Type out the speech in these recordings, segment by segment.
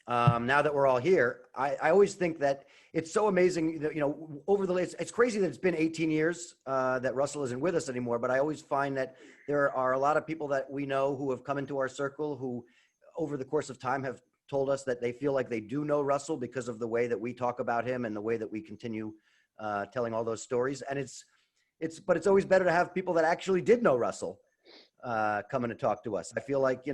now that we're all here, I always think that it's so amazing that, over the it's crazy that it's been 18 years that Russell isn't with us anymore. But I always find that there are a lot of people that we know who have come into our circle who, over the course of time, have told us that they feel like they do know Russell because of the way that we talk about him and the way that we continue telling all those stories. And but it's always better to have people that actually did know Russell come in to talk to us. I feel like,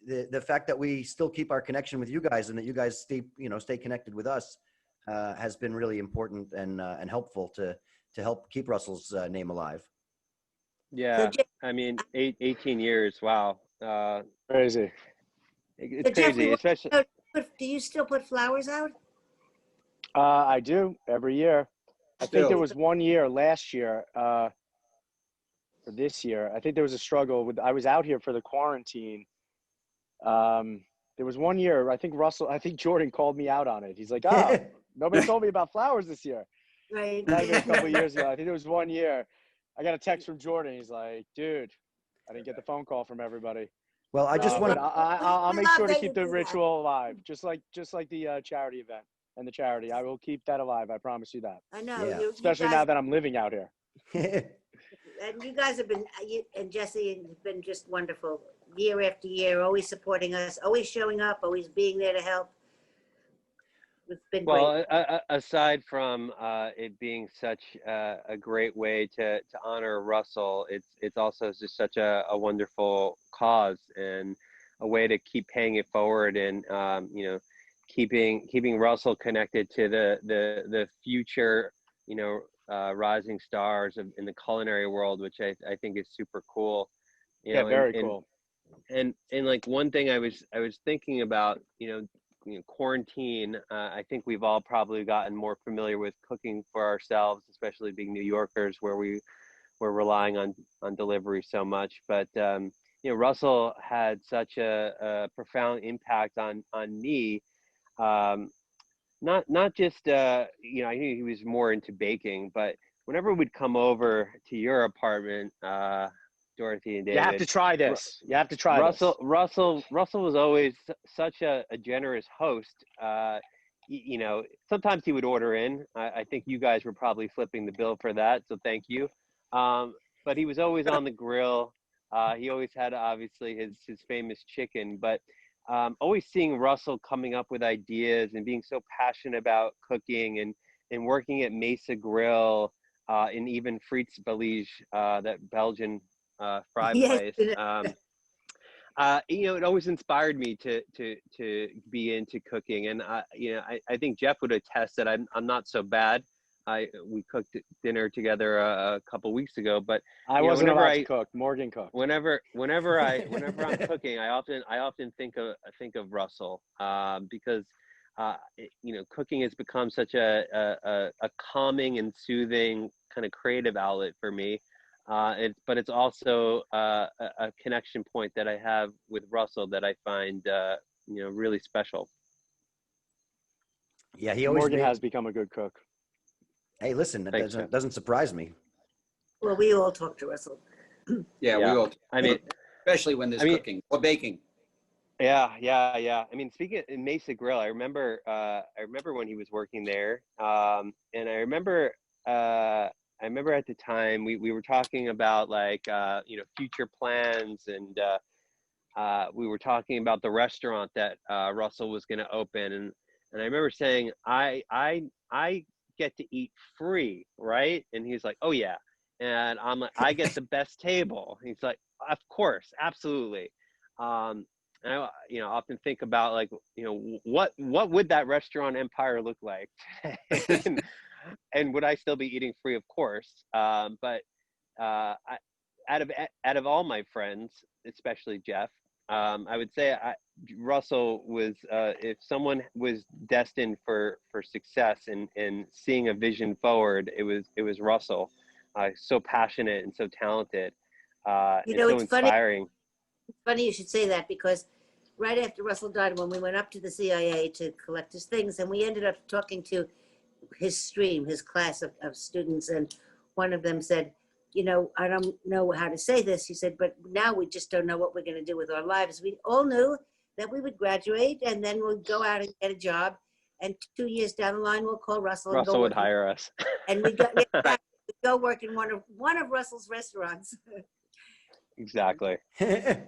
the fact that we still keep our connection with you guys and that you guys stay connected with us has been really important and helpful to help keep Russell's name alive. Yeah, So, I mean, 18 years. Wow, Crazy. it's Geoff, crazy, especially. do you still put flowers out? I do every year. I think there was one year last year, or this year. I think there was a struggle with. I was out here for the quarantine. There was one year. I think Jordon called me out on it. He's like, "Oh, nobody told me about flowers this year." Right. That was a couple of years ago. I think there was one year. I got a text from Jordon. He's like, "Dude, I didn't get the phone call from everybody." Well, I just want to. I'll make love sure to that keep you the do that. ritual alive, just like the charity event and the charity. I will keep that alive. I promise you that. I know. Yeah. Especially now that I'm living out here. And you guys have been, and Jesse have been just wonderful year after year, always supporting us, always showing up, always being there to help. It's been great. Well, aside from it being such a great way to honor Russell, it's also just such a wonderful cause and a way to keep paying it forward and keeping Russell connected to the future rising stars in the culinary world, which I think is super cool. Very cool. And like one thing I was thinking about, quarantine, I think we've all probably gotten more familiar with cooking for ourselves, especially being New Yorkers where we're relying on delivery so much. But, Russell had such a profound impact on me. Not just, I knew he was more into baking, but whenever we'd come over to your apartment, Dorothy and David. You have to try this. Russell was always such a generous host. Sometimes he would order in. I think you guys were probably flipping the bill for that, so thank you. But he was always on the grill. He always had obviously his famous chicken, but always seeing Russell coming up with ideas and being so passionate about cooking and working at Mesa Grill and even Frites Belige, that Belgian fry place. It always inspired me to be into cooking, and I think Geoff would attest that I'm not so bad. We cooked dinner together a couple weeks ago, but I wasn't allowed to cook. Morgan cooked. Whenever I'm cooking, I often think of Russell because cooking has become such a calming and soothing kind of creative outlet for me. But it's also a connection point that I have with Russell that I find really special. Yeah, Morgan has become a good cook. Hey, listen, that doesn't surprise me. Well, we all talk to Russell. Yeah, we all. I mean, especially when there's cooking or baking. Yeah. I mean, speaking in Mesa Grill, I remember when he was working there, and I remember at the time we were talking about future plans, and we were talking about the restaurant that Russell was going to open, and I remember saying I get to eat free, right? And he's like, oh yeah, and I'm like, I get the best table. He's like, of course, absolutely. And I often think about what would that restaurant empire look like today? And would I still be eating free? Of course. But out of all my friends, especially Geoff, I would say Russell was, if someone was destined for success and seeing a vision forward, it was Russell. So passionate and so talented, and so inspiring. It's funny you should say that, because right after Russell died, when we went up to the CIA to collect his things, and we ended up talking to his class of students, and one of them said, I don't know how to say this. He said, but now we just don't know what we're going to do with our lives. We all knew that we would graduate and then we'll go out and get a job. And 2 years down the line, we'll call Russell and Russell go would work hire us. and we go, yeah, we'd go work in one of Russell's restaurants. Exactly. It's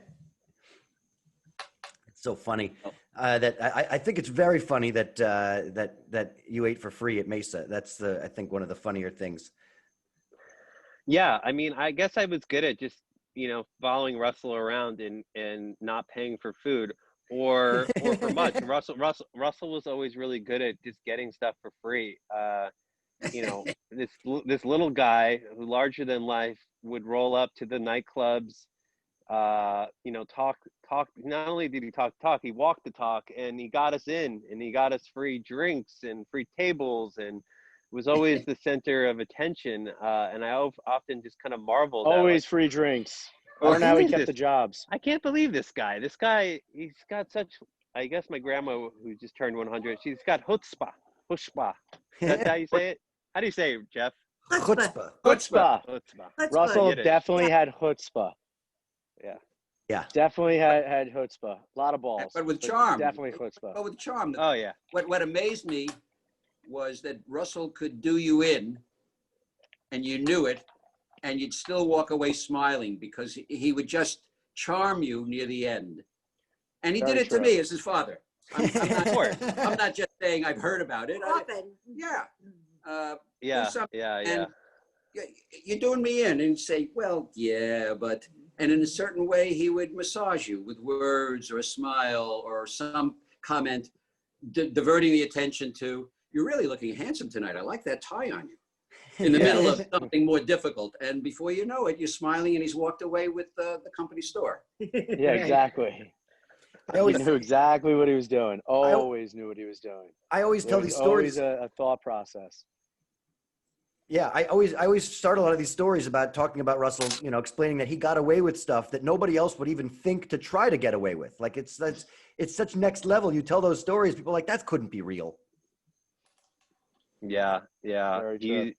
so funny that I think it's very funny that that you ate for free at Mesa. That's I think one of the funnier things. Yeah, I mean, I guess I was good at just, following Russell around and not paying for food or for much. Russell was always really good at just getting stuff for free. This little guy who larger than life would roll up to the nightclubs, talk. Not only did he talk, he walked the talk, and he got us in, and he got us free drinks and free tables, and was always the center of attention. And I often just kind of marveled. Always free drinks. I don't know how he kept the jobs. I can't believe this guy. This guy, he's got such. I guess my grandma, who just turned 100, she's got chutzpah. Chutzpah. That's how you say it? How do you say it, Geoff? Chutzpah. Chutzpah. Chutzpah. Russell Get it. definitely had chutzpah. Yeah. Definitely had chutzpah. A lot of balls. But with charm. Definitely chutzpah. But with charm. Oh yeah. What amazed me was that Russell could do you in, and you knew it, and you'd still walk away smiling because he would just charm you near the end. And he Very did it true. to me as his father. I'm Of not just saying I've heard about it. Often. Yeah. Yeah. something Yeah. and you're doing me in, and he'd say, well, yeah, but, and in a certain way, he would massage you with words or a smile or some comment, diverting the attention to, you're really looking handsome tonight. I like that tie on you. In the middle of something more difficult. And before you know it, you're smiling and he's walked away with the company store. Yeah, exactly. I always, He knew exactly what he was doing. Always knew what he was doing. I always There tell was these stories. Always a thought process. Yeah, I always start a lot of these stories about talking about Russell, explaining that he got away with stuff that nobody else would even think to try to get away with. Like it's such next level. You tell those stories, people are like, that couldn't be real. Yeah. Very true.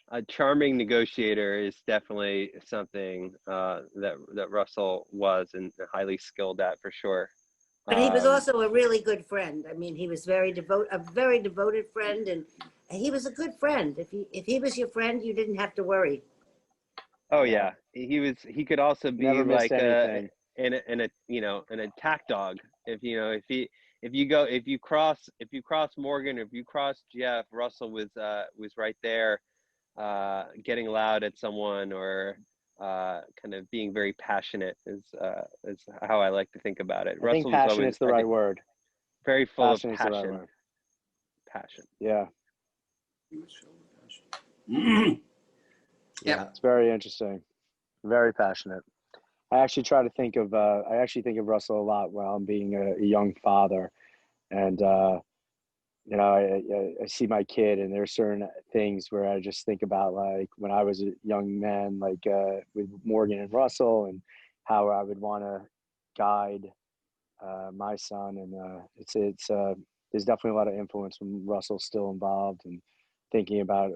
A charming negotiator is definitely something that Russell was and highly skilled at for sure. But he was also a really good friend. I mean, he was a very devoted friend, and he was a good friend. If he was your friend, you didn't have to worry. Oh yeah, he could also be Never missed like anything. an attack dog. If you cross Morgan, if you cross Geoff, Russell was right there, getting loud at someone or kind of being very passionate is how I like to think about it. I think passionate's the right word. Very full of Passionate's the right passion. word. Passion. Yeah, Yeah. it's very interesting. Very passionate. I actually think of Russell a lot while I'm being a young father, and I see my kid, and there are certain things where I just think about, like when I was a young man, like with Morgan and Russell, and how I would want to guide my son, and it's there's definitely a lot of influence when Russell's still involved and thinking about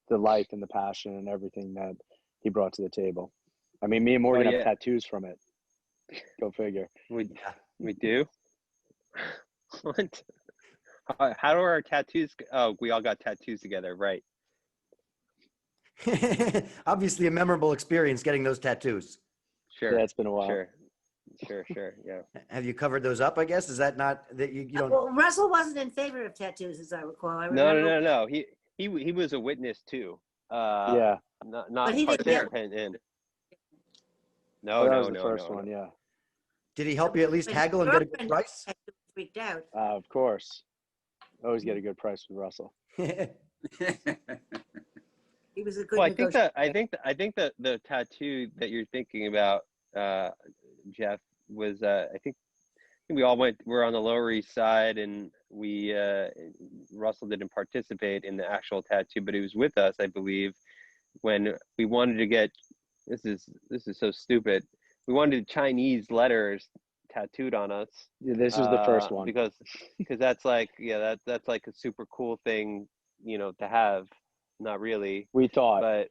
the life and the passion and everything that he brought to the table. I mean, me and Morgan have tattoos from it. Go figure. We do. What? How do our tattoos? Oh, we all got tattoos together, right? Obviously, a memorable experience getting those tattoos. Sure. Yeah, it's been a while. Sure. Yeah. Have you covered those up? I guess is that not that you don't? Well, Russell wasn't in favor of tattoos, as I recall. I remember. No. He was a witness too. Yeah. Not But he didn't get- participant in. That No. was the first one. Yeah. Did he help you at least But haggle and get a good price? Freaked out. Of course. Always get a good price with Russell. He was a good. Well, negotiator. I think that the tattoo that you're thinking about, Geoff, was I think we all we're on the Lower East Side, and Russell didn't participate in the actual tattoo, but he was with us, I believe, when we wanted to get, this is so stupid, we wanted Chinese letters tattooed on us. Yeah, this was the first one. because that's like, that's like a super cool thing, to have. Not really. We thought. But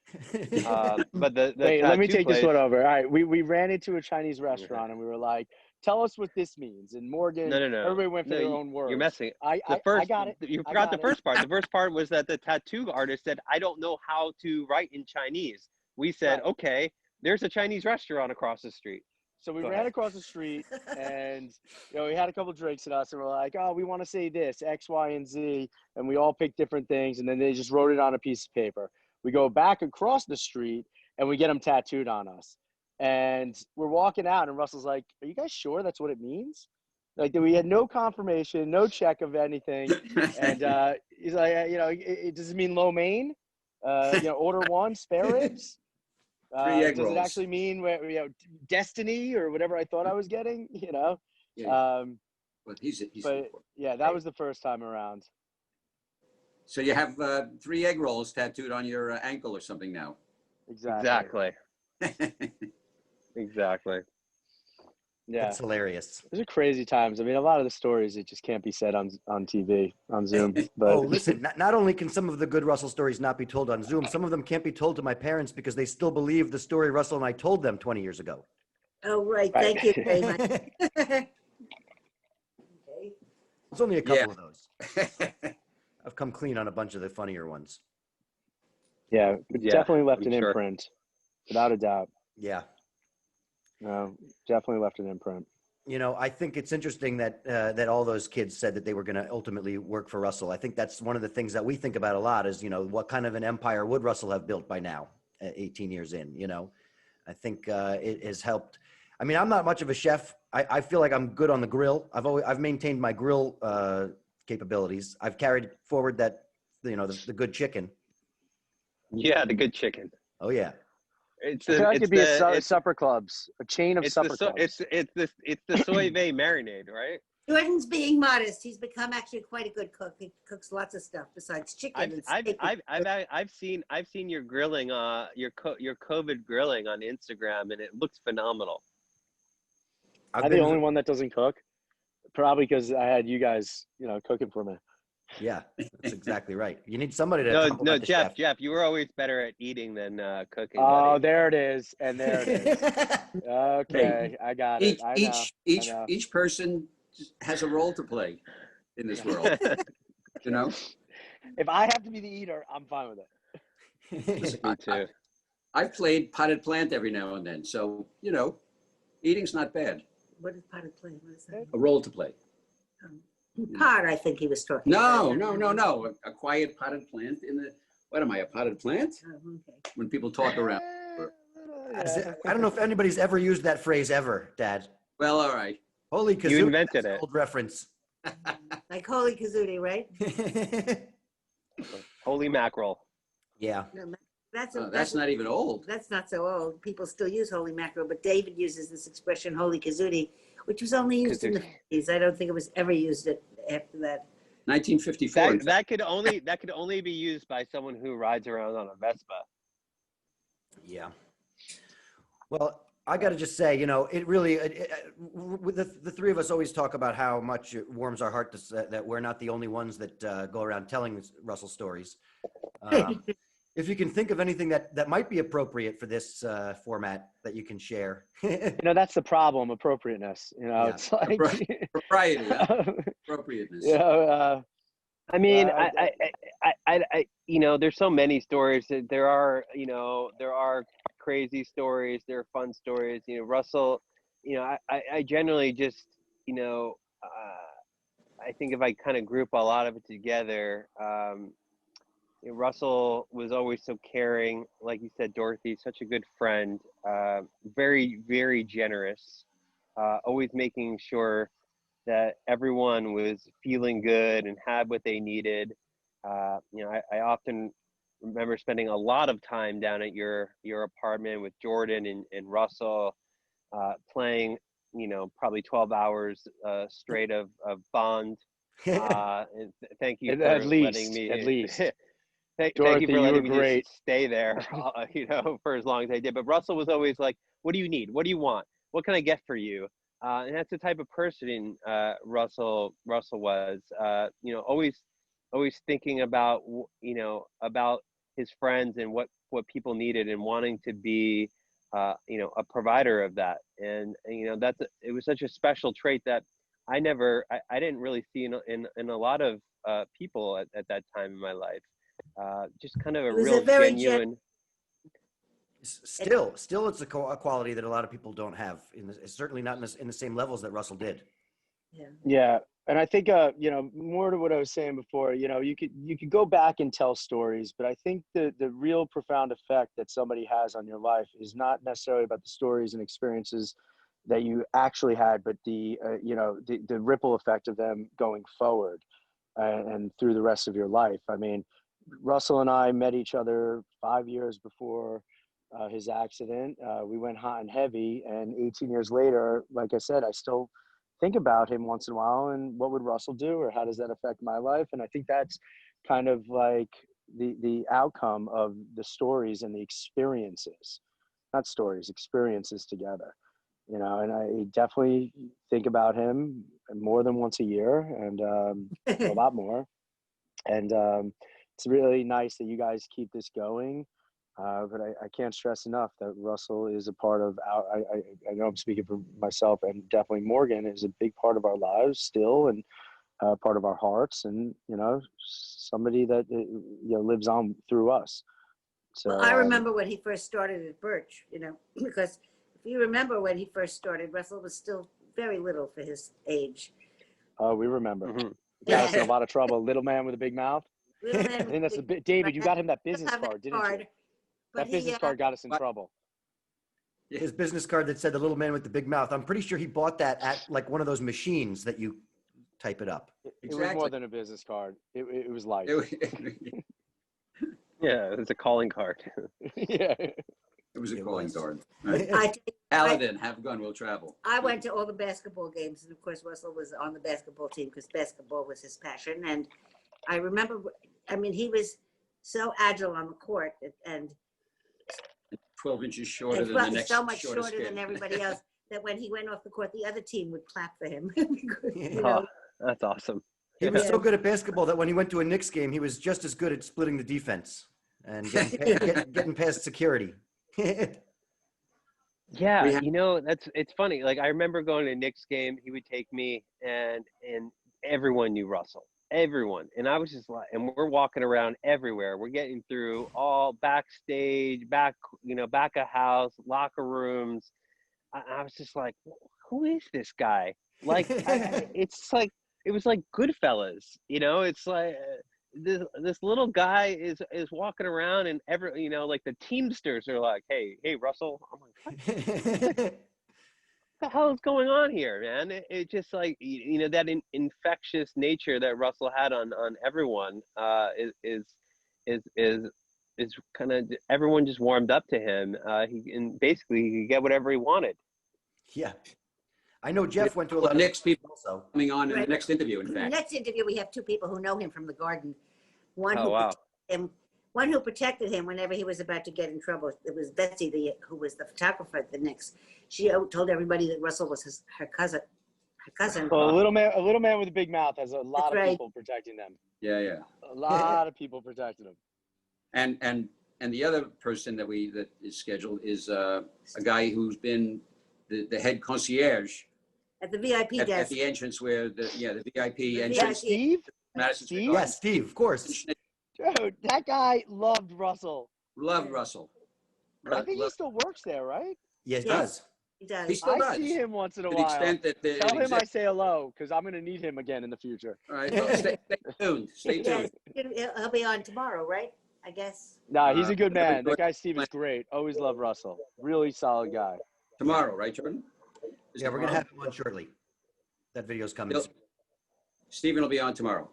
the Wait, let me tattoo take this place- one over. All right, we ran into a Chinese restaurant, and we were like, tell us what this means. And Morgan, No, no, no. everybody went for No, their own words. you're messing. I got it. You I forgot got the it. first part. The first part was that the tattoo artist said, "I don't know how to write in Chinese." We said, Right. "Okay, there's a Chinese restaurant across the street." So we Go ran ahead. across the street, and we had a couple drinks in us, and we're like, "Oh, we want to say this X, Y, and Z," and we all picked different things, and then they just wrote it on a piece of paper. We go back across the street, and we get them tattooed on us, and we're walking out, and Russell's like, "Are you guys sure that's what it means?" Like, we had no confirmation, no check of anything, and he's like, does it mean lo mein? Order one spare ribs. 3 egg Does it rolls. actually mean destiny or whatever I thought I was getting? Yeah, but he's But yeah, that was the first time around. So you have 3 egg rolls tattooed on your ankle or something now. Exactly. Exactly. Yeah, It's hilarious. those are crazy times. I mean, a lot of the stories it just can't be said on TV, on Zoom. But Oh, listen, not only can some of the good Russell stories not be told on Zoom, some of them can't be told to my parents because they still believe the story Russell and I told them 20 years ago. Oh, right. Right. Thank you very much. Okay. There's only a couple Yeah. of those. I've come clean on a bunch of the funnier ones. yeah, it Yeah, definitely left I'm an sure. imprint, without a doubt. Yeah. No, definitely left an imprint. I think it's interesting that that all those kids said that they were going to ultimately work for Russell. I think that's one of the things that we think about a lot is, what kind of an empire would Russell have built by now, 18 years in, I think it has helped. I mean, I'm not much of a chef. I feel like I'm good on the grill. I've maintained my grill capabilities. I've carried forward that, the good chicken. Yeah, the good chicken. Oh yeah. It's I feel like it's it'd be the supper clubs, a chain of it's supper the clubs. it's the soy vey marinade, right? Jordan's being modest. He's become actually quite a good cook. He cooks lots of stuff besides chicken and steak. I've seen your grilling your COVID grilling on Instagram, and it looks phenomenal. I've I'm the been- only one that doesn't cook, probably because I had you guys, cooking for me. Yeah, that's exactly right. You need somebody to No, compliment the Jeff, chef. Jeff, you were always better at eating than cooking. Oh, buddy. there it is, and there it is. Okay, I got it. I know. Each person has a role to play in this world. If I have to be the eater, I'm fine with it. Listen, Me too. I've played potted plant every now and then, so eating's not bad. What is potted plant? What is that? A role to play. Pot, I think he was talking No. about. A quiet potted plant in the. What am I? A potted plant? Oh, okay. When people talk around. I don't know if anybody's ever used that phrase ever, Dad. Well, all right. Holy kazoo. You invented that's an it. Old reference. Like holy kazooie, right? Holy mackerel. Yeah. No, That's not even old. That's not so old. People still use holy mackerel, but David uses this expression holy kazooie, which was only used in the 50s. I don't think it was ever used after that. 1954. That could only be used by someone who rides around on a Vespa. Yeah. Well, I got to just say, it really, with the three of us always talk about how much it warms our heart to say that we're not the only ones that go around telling Russell stories. If you can think of anything that might be appropriate for this format that you can share. That's the problem, appropriateness. Yeah. It's like Propriety, huh? Appropriateness. I mean, I there's so many stories. There are crazy stories. There are fun stories. Russell. I generally just, I think if I kind of group a lot of it together, Russell was always so caring. Like you said, Dorothy, such a good friend. Very, very generous. Always making sure that everyone was feeling good and had what they needed. I often remember spending a lot of time down at your apartment with Jordon and Russell, playing, probably 12 hours straight of Bond. And thank you for letting me. At least. Thank Dorothy, you for letting you me were great. just stay there, for as long as I did. But Russell was always like, "What do you need? What do you want? What can I get for you?" And that's the type of person Russell was. Always thinking about about his friends and what people needed, and wanting to be you know, a provider of that. And you know, it was such a special trait that I didn't really see in a lot of people at that time in my life. Just kind of a It was real a very genuine. Still, it's a quality that a lot of people don't have. Certainly not in the same levels that Russell did. Yeah. Yeah. And I think, you know, more to what I was saying before, you know, you could go back and tell stories, but I think the real profound effect that somebody has on your life is not necessarily about the stories and experiences that you actually had, but the, you know, the ripple effect of them going forward and through the rest of your life. I mean, Russell and I met each other 5 years before his accident. We went hot and heavy, and 18 years later, like I said, I still think about him once in a while and what would Russell do, or how does that affect my life? And I think that's kind of like the outcome of the stories and the experiences, not stories, experiences together, you know. And I definitely think about him more than once a year, and a lot more. And it's really nice that you guys keep this going. But I can't stress enough that Russell is a part of I know I'm speaking for myself, and definitely Morgan is a big part of our lives still, and part of our hearts, and, you know, somebody that, you know, lives on through us. So Well, I remember when he first started at Birch, you know, because if you remember when he first started, Russell was still very little for his age. we remember. Mhm. Got us in a lot of trouble. Little man with a big mouth. Little I man think that's with the bit. David, you got him that still business have that card, didn't you? card, but That business card got us in What? trouble. His business card that said "the little man with the big mouth." I'm pretty sure he bought that at like one of those machines that you type it up. It was more Exactly. than a business card. It was life. It Yeah, it's a calling card. Yeah. was a It calling was. card. I, Paladin, have gun, will travel. I went to all the basketball games, and of course Russell was on the basketball team because basketball was his passion. And I remember, I mean, he was so agile on the court, and 12 inches shorter than the next so much shortest shorter kid. than everybody else that when he went off the court, the other team would clap for him. Because, you Oh, know, that's awesome. He was Yeah. so good at basketball that when he went to a Knicks game, he was just as good at splitting the defense and getting past security. Yeah, We have- you know, it's funny. Like I remember going to a Knicks game, he would take me, and everyone knew Russell. Everyone. And I was just like, and we're walking around everywhere. We're getting through all backstage, back of house, locker rooms. I was just like, who is this guy? Like it's like it was like Goodfellas, you know. It's like this little guy is walking around, and you know, like the Teamsters are like, hey Russell. I'm like, what the hell is going on here, man? It just like, you know, that infectious nature that Russell had on everyone is kind of, everyone just warmed up to him. And basically he could get whatever he wanted. Yeah. I know Geoff went to a Well, lot of Knicks people also. coming on in the Right. next interview, in in the fact. next interview, we have two people who know him from the Garden. One Oh, who wow. protected him, one who protected him whenever he was about to get in trouble. It was Betsy, who was the photographer at the Knicks. She told everybody that Russell was her cousin. Her cousin. Well, a little man with a big mouth has a lot of right. people protecting them. Yeah. A lot of people protecting them. And the other person that is scheduled is a guy who's been the head concierge At the VIP at desk. the entrance where the VIP The entrance. VIP. Steve? Madison Square Steve? Garden. Yes, Steve, of course. Dude, that guy loved Russell. Loved Russell. I think he still works there, right? Yes, he Yes. does. He does. He still I does. see him once in a To the while. extent that Tell him I say hello, because I'm going to need him again in the future. All right, well, stay tuned. Stay tuned. Yes, he'll be on tomorrow, right? I guess. Nah, he's a good Yeah, man. That guy Steve is great. Always love Russell. Really solid guy. Tomorrow, right, Jordan? Is Yeah, it we're going to tomorrow? have him on shortly. That video's coming. He'll- Stephen will be on tomorrow,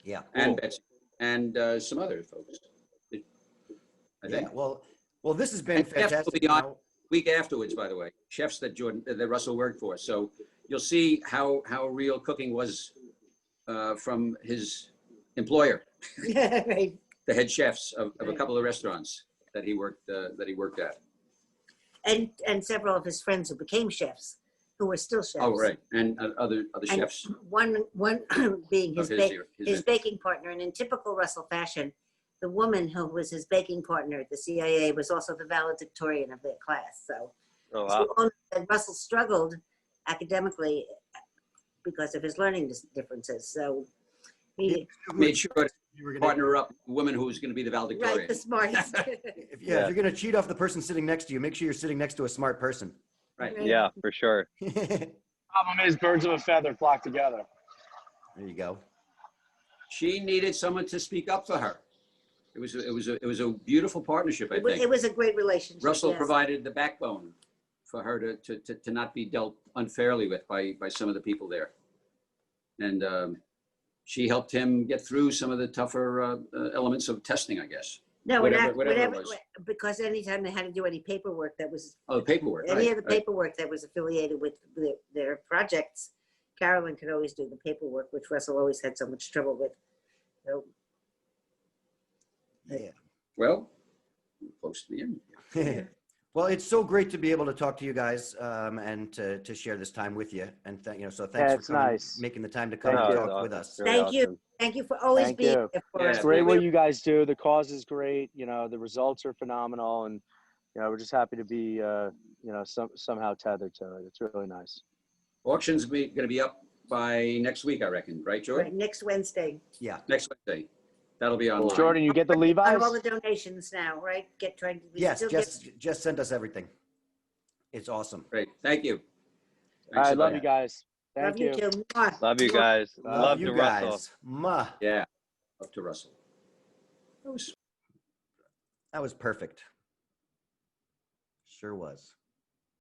Yeah. and Betsy, and some other folks. I Yeah. think. Well, this has been And Geoff will fantastic. be you on know. week afterwards, by the way. Chefs that Russell worked for. So you'll see how real cooking was from his employer, Yeah, right. the head chefs of a couple of restaurants that he worked at. And several of his friends who became chefs, who were still chefs. Oh, right, and other And chefs one being of his his baking partner, and in typical Russell fashion, the woman who was his baking partner at the CIA was also the valedictorian of their class. So, Oh, so wow. we all know that Russell struggled academically because of his learning differences. So he Made sure to You were gonna- partner up with the woman who was going to be the valedictorian. right the smartest. if you're going to cheat off the person sitting next to you, make sure you're sitting next to a smart person. Right. Right. Yeah, for sure. There Problem is, birds of a feather flock together. you go. She needed someone to speak up for her. It was a beautiful partnership, I think. It was a great relationship. Russell yes. provided the backbone for her to not be dealt unfairly with by some of the people there. And she helped him get through some of the tougher elements of testing, I guess. No, whatever it was. because anytime they had to do any paperwork that was Oh, the paperwork. any right, of the right. paperwork that was affiliated with their projects, Carolyn could always do the paperwork, which Russell always had so much trouble with. So, Yeah. Well, we're close to the end. Well, it's so great to be able to talk to you guys and to share this time with you. And so thanks Yeah, for it's coming, nice. making the time to come Thank and you. talk Awesome. with us. Really Thank you. awesome. Thank you for always Thank being you. there for Yeah. us. It's We great what really- you guys do. The cause is great. You know, the results are phenomenal, and we're just happy to be somehow tethered to it. It's really nice. Auction's going to be up by next week, I reckon. Right, George? Right, next Wednesday. Yeah. Next Wednesday. That'll be online. Jordon, you get the On Levi's? all the donations now, right? We Yes, still get- just sent us everything. It's awesome. Great. Thank you. All right, Thanks a love lot. you guys. love Thank you you. too. Mwah. Love you Mwah. guys. Love Love you to guys. Russell. Ma, Yeah. Up to Russell. That was that was perfect. Sure was.